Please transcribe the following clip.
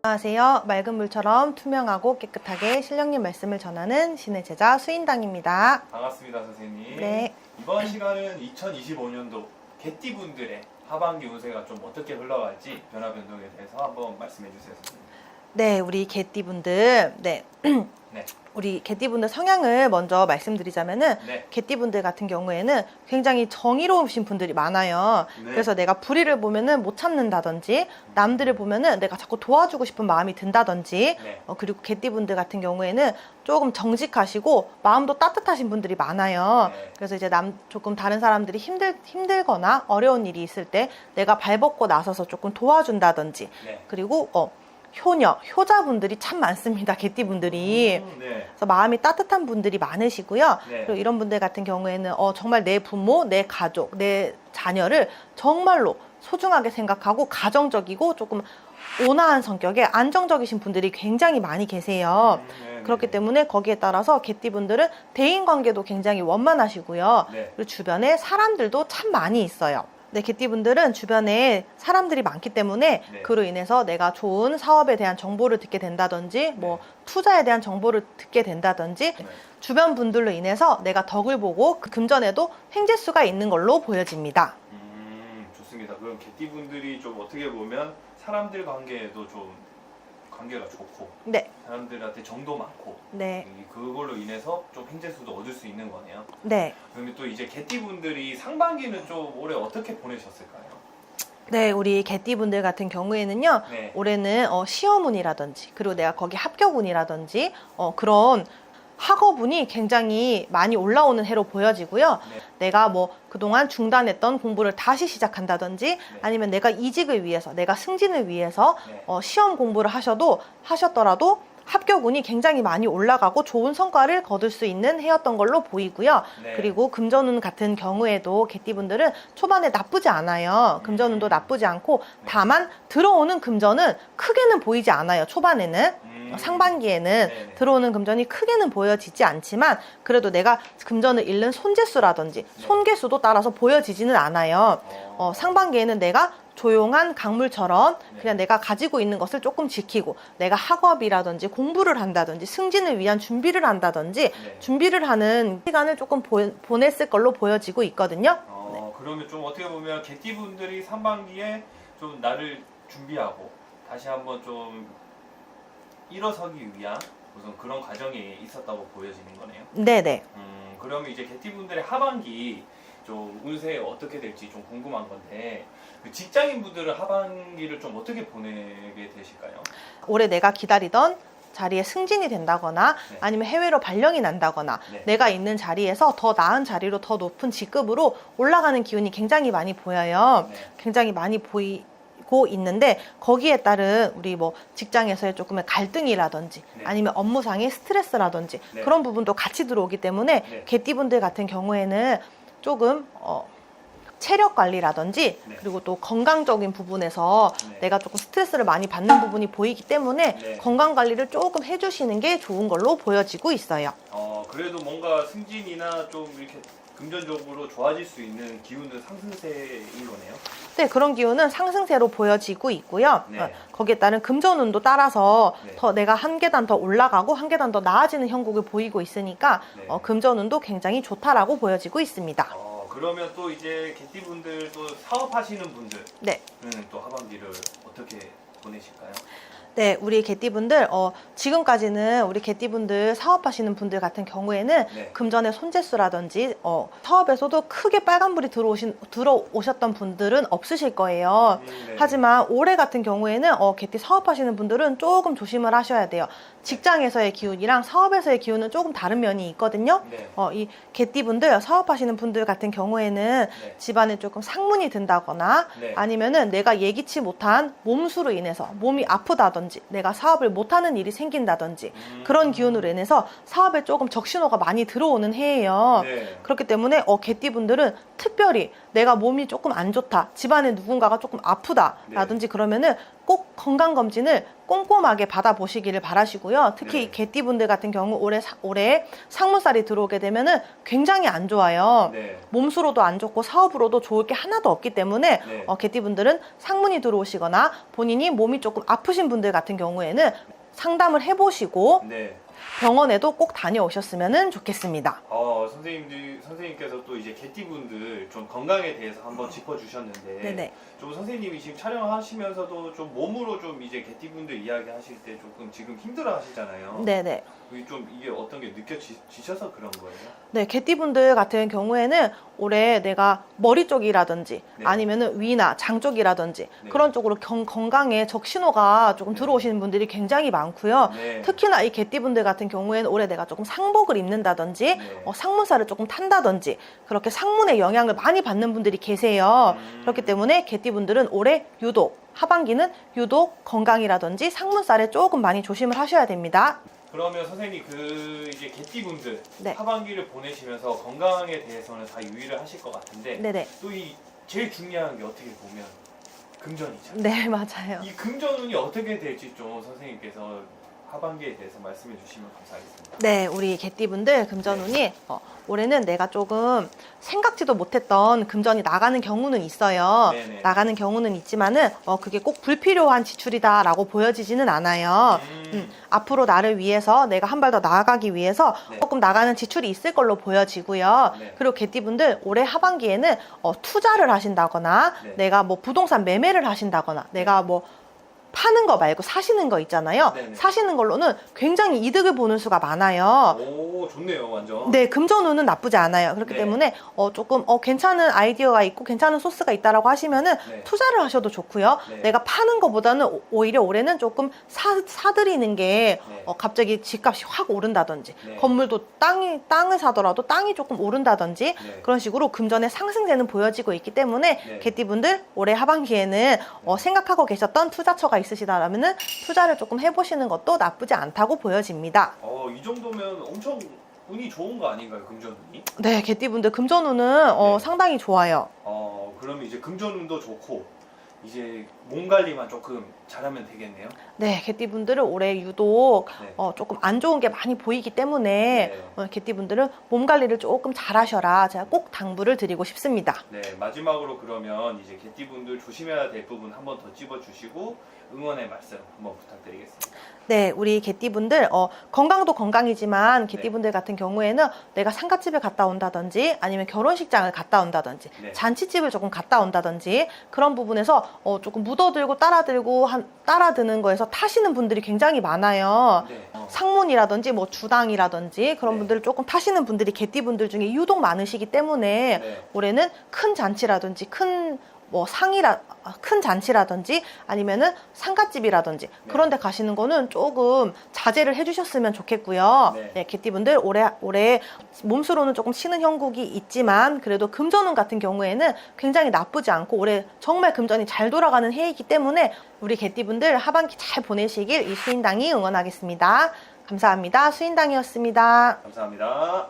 안녕하세요. 맑은 물처럼 투명하고 깨끗하게 신령님 말씀을 전하는 신의 제자 수인당입니다. 반갑습니다, 선생님. 네. 이번 시간은 2025년도 개띠분들의 하반기 운세가 좀 어떻게 흘러갈지 변화 변동에 대해서 한번 말씀해 주세요, 선생님. 네, 우리 개띠분들, 네. 네. 우리 개띠분들 성향을 먼저 말씀드리자면은 네. 개띠분들 같은 경우에는 굉장히 정의로우신 분들이 많아요. 네. 그래서 내가 불의를 보면은 못 참는다든지 남들을 보면은 내가 자꾸 도와주고 싶은 마음이 든다든지 네. 그리고 개띠분들 같은 경우에는 조금 정직하시고 마음도 따뜻하신 분들이 많아요. 네. 그래서 이제 조금 다른 사람들이 힘들거나 어려운 일이 있을 때 내가 발벗고 나서서 조금 도와준다든지 네. 그리고 효자분들이 참 많습니다. 개띠분들이. 네. 그래서 마음이 따뜻한 분들이 많으시고요. 네. 그리고 이런 분들 같은 경우에는 정말 내 부모, 내 가족, 내 자녀를 정말로 소중하게 생각하고 가정적이고 조금 온화한 성격의 안정적이신 분들이 굉장히 많이 계세요. 네. 그렇기 때문에 거기에 따라서 개띠분들은 대인관계도 굉장히 원만하시고요. 네. 그리고 주변에 사람들도 참 많이 있어요. 네, 개띠분들은 주변에 사람들이 많기 때문에 네. 그로 인해서 내가 좋은 사업에 대한 정보를 듣게 된다든지 뭐 투자에 대한 정보를 듣게 된다든지 네. 주변 분들로 인해서 내가 덕을 보고 그 금전에도 횡재수가 있는 걸로 보여집니다. 좋습니다. 그럼 개띠분들이 좀 어떻게 보면 사람들 관계에도 좀 관계가 좋고 네, 사람들한테 정도 많고 네, 그걸로 인해서 좀 횡재수도 얻을 수 있는 거네요. 네. 그러면 또 이제 개띠분들이 상반기는 좀 올해 어떻게 보내셨을까요? 네, 우리 개띠분들 같은 경우에는요, 네. 올해는 시험운이라든지 그리고 내가 거기 합격운이라든지 그런 학업운이 굉장히 많이 올라오는 해로 보여지고요. 네. 내가 뭐 그동안 중단했던 공부를 다시 시작한다든지 아니면 내가 이직을 위해서, 내가 승진을 위해서 네. 시험 공부를 하셨더라도 합격운이 굉장히 많이 올라가고 좋은 성과를 거둘 수 있는 해였던 걸로 보이고요. 네. 그리고 금전운 같은 경우에도 개띠분들은 초반에 나쁘지 않아요. 금전운도 나쁘지 않고 다만 들어오는 금전은 크게는 보이지 않아요. 초반에는. 상반기에는 네네. 들어오는 금전이 크게는 보여지지 않지만 그래도 내가 금전을 잃는 손재수라든지 손괴수도 따라서 보여지지는 않아요. 상반기에는 내가 조용한 강물처럼 그냥 내가 가지고 있는 것을 조금 지키고 내가 학업이라든지 공부를 한다든지 승진을 위한 준비를 한다든지 준비를 하는 시간을 조금 보냈을 걸로 보여지고 있거든요. 그러면 좀 어떻게 보면 개띠분들이 상반기에 좀 나를 준비하고 다시 한번 좀 일어서기 위한 무슨 그런 과정이 있었다고 보여지는 거네요. 네네. 그러면 이제 개띠분들의 하반기 좀 운세 어떻게 될지 좀 궁금한 건데 그 직장인분들은 하반기를 좀 어떻게 보내게 되실까요? 올해 내가 기다리던 자리에 승진이 된다거나 아니면 해외로 발령이 난다거나 내가 있는 자리에서 더 나은 자리로 더 높은 직급으로 올라가는 기운이 굉장히 많이 보여요. 굉장히 많이 보이고 있는데 거기에 따른 우리 뭐 직장에서의 조금의 갈등이라든지 아니면 업무상의 스트레스라든지 그런 부분도 같이 들어오기 때문에 개띠분들 같은 경우에는 조금 체력 관리라든지 그리고 또 건강적인 부분에서 내가 조금 스트레스를 많이 받는 부분이 보이기 때문에 건강 관리를 조금 해주시는 게 좋은 걸로 보여지고 있어요. 그래도 뭔가 승진이나 좀 이렇게 금전적으로 좋아질 수 있는 기운은 상승세인 거네요. 네, 그런 기운은 상승세로 보여지고 있고요. 거기에 따른 금전운도 따라서 더 내가 한 계단 더 올라가고 한 계단 더 나아지는 형국을 보이고 있으니까 금전운도 굉장히 좋다라고 보여지고 있습니다. 그러면 또 이제 개띠분들 또 사업하시는 분들은 네. 또 하반기를 어떻게 보내실까요? 네, 우리 개띠분들 지금까지는 우리 개띠분들 사업하시는 분들 같은 경우에는 금전의 손재수라든지 사업에서도 크게 빨간불이 들어오셨던 분들은 없으실 거예요. 하지만 올해 같은 경우에는 개띠 사업하시는 분들은 조금 조심을 하셔야 돼요. 직장에서의 기운이랑 사업에서의 기운은 조금 다른 면이 있거든요. 이 개띠분들 사업하시는 분들 같은 경우에는 집안에 조금 상문이 든다거나 아니면은 내가 예기치 못한 몸수로 인해서 몸이 아프다든지 내가 사업을 못하는 일이 생긴다든지 그런 기운으로 인해서 사업에 조금 적신호가 많이 들어오는 해예요. 그렇기 때문에 개띠분들은 특별히 내가 몸이 조금 안 좋다, 집안에 누군가가 조금 아프다 라든지 그러면은 꼭 건강검진을 꼼꼼하게 받아보시기를 바라시고요. 특히 이 개띠분들 같은 경우 올해 상문살이 들어오게 되면은 굉장히 안 좋아요. 몸수로도 안 좋고 사업으로도 좋을 게 하나도 없기 때문에 개띠분들은 상문이 들어오시거나 본인이 몸이 조금 아프신 분들 같은 경우에는 상담을 해보시고 병원에도 꼭 다녀오셨으면 좋겠습니다. 선생님께서 또 이제 개띠분들 좀 건강에 대해서 한번 짚어주셨는데 좀 선생님이 지금 촬영하시면서도 좀 몸으로 좀 이제 개띠분들 이야기하실 때 조금 지금 힘들어하시잖아요. 네네. 좀 이게 어떤 게 느껴지셔서 그런 거예요? 네, 개띠분들 같은 경우에는 올해 내가 머리 쪽이라든지 아니면은 위나 장 쪽이라든지 그런 쪽으로 건강에 적신호가 조금 들어오시는 분들이 굉장히 많고요. 특히나 이 개띠분들 같은 경우에는 올해 내가 조금 상복을 입는다든지 상문살을 조금 탄다든지 그렇게 상문의 영향을 많이 받는 분들이 계세요. 그렇기 때문에 개띠분들은 올해 유독 하반기는 유독 건강이라든지 상문살에 조금 많이 조심을 하셔야 됩니다. 그러면 선생님 이제 개띠분들 하반기를 보내시면서 건강에 대해서는 다 유의를 하실 것 같은데 또 이 제일 중요한 게 어떻게 보면 금전이잖아요. 네, 맞아요. 이 금전운이 어떻게 될지 좀 선생님께서 하반기에 대해서 말씀해 주시면 감사하겠습니다. 네, 우리 개띠분들 금전운이 올해는 내가 조금 생각지도 못했던 금전이 나가는 경우는 있어요. 나가는 경우는 있지만은 그게 꼭 불필요한 지출이다라고 보여지지는 않아요. 앞으로 나를 위해서 내가 한 발 더 나아가기 위해서 조금 나가는 지출이 있을 걸로 보여지고요. 그리고 개띠분들 올해 하반기에는 투자를 하신다거나 내가 뭐 부동산 매매를 하신다거나 내가 뭐 파는 거 말고 사시는 거 있잖아요. 사시는 걸로는 굉장히 이득을 보는 수가 많아요. 오, 좋네요, 완전. 네, 금전운은 나쁘지 않아요. 그렇기 때문에 조금 괜찮은 아이디어가 있고 괜찮은 소스가 있다라고 하시면은 투자를 하셔도 좋고요. 내가 파는 거보다는 오히려 올해는 조금 사들이는 게 갑자기 집값이 확 오른다든지 건물도 땅을 사더라도 땅이 조금 오른다든지 그런 식으로 금전의 상승세는 보여지고 있기 때문에 개띠분들 올해 하반기에는 생각하고 계셨던 투자처가 있으시다라면은 투자를 조금 해보시는 것도 나쁘지 않다고 보여집니다. 이 정도면 엄청 운이 좋은 거 아닌가요, 금전운이? 네, 개띠분들 금전운은 상당히 좋아요. 그러면 이제 금전운도 좋고 이제 몸 관리만 조금 잘하면 되겠네요. 네, 개띠분들은 올해 유독 조금 안 좋은 게 많이 보이기 때문에 개띠분들은 몸 관리를 조금 잘하셔라 제가 꼭 당부를 드리고 싶습니다. 네, 마지막으로 그러면 이제 개띠분들 조심해야 될 부분 한번 더 찝어주시고 응원의 말씀 한번 부탁드리겠습니다. 네, 우리 개띠분들 건강도 건강이지만 개띠분들 같은 경우에는 내가 상갓집에 갔다 온다든지 아니면 결혼식장을 갔다 온다든지 잔치집을 조금 갔다 온다든지 그런 부분에서 조금 묻어들고 따라드는 거에서 타시는 분들이 굉장히 많아요. 상문이라든지 뭐 주당이라든지 그런 분들을 조금 타시는 분들이 개띠분들 중에 유독 많으시기 때문에 올해는 큰 잔치라든지 큰 잔치라든지 아니면은 상갓집이라든지 그런 데 가시는 거는 조금 자제를 해주셨으면 좋겠고요. 네, 개띠분들 올해 몸수로는 조금 치는 형국이 있지만 그래도 금전운 같은 경우에는 굉장히 나쁘지 않고 올해 정말 금전이 잘 돌아가는 해이기 때문에 우리 개띠분들 하반기 잘 보내시길 이 수인당이 응원하겠습니다. 감사합니다. 수인당이었습니다. 감사합니다.